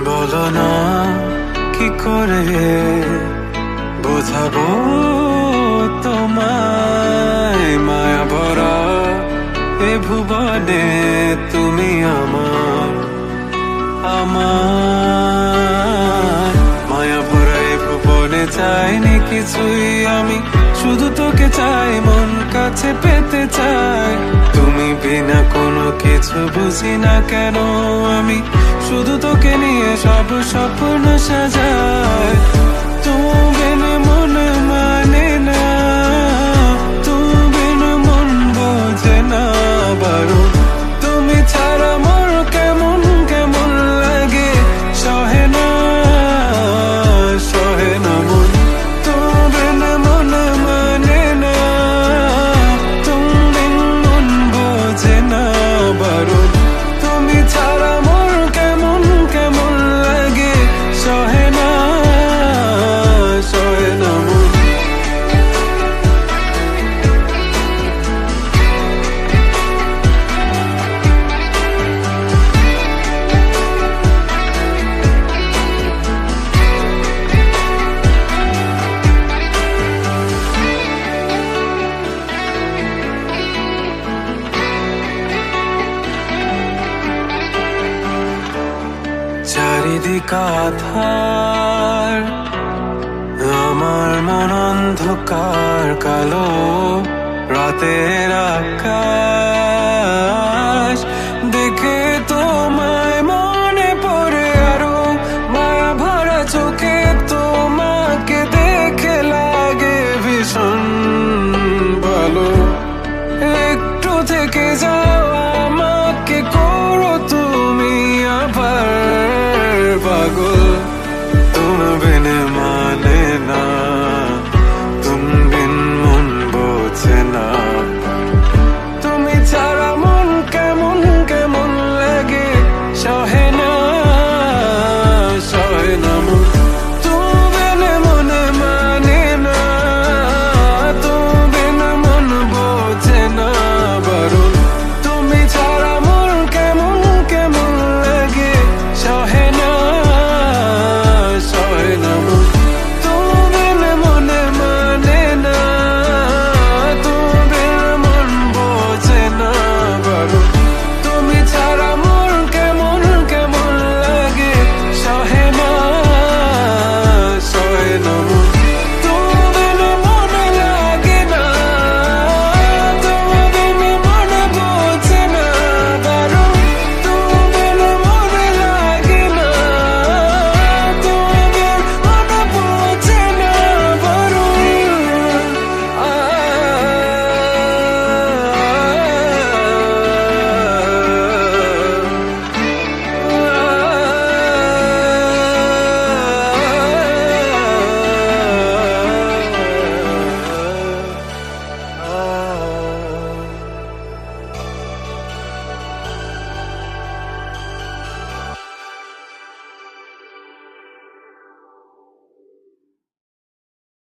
বলো না কি করে বোঝাবো তোমায়, মায়া ভরা এ ভুবনে তুমি আমার আমার মায়া ভরা এ ভুবনে চাইনি কিছুই আমি, শুধু তোকে চাই, মন কাছে পেতে চাই। তুমি বিনা কোনো কিছু বুঝি না কেন আমি, শুধু তোকে নিয়ে সব স্বপ্ন সাজাই। তুমি বিনে মন মানে না, তুমি বিনে মন বোঝে না বারো। তুমি ছাড়া মোর কেমন কেমন লাগে, সহে না সহে না মন। তুমি বিনে মন মানে না, তুমি বিন মন বোঝে না বারো। তুমি ছাড়া মোর কেমন কেমন লাগে, সহে না সহে না মন। চারিদিক আধার, আমার মন অন্ধকার কালো, রাতের আকাশ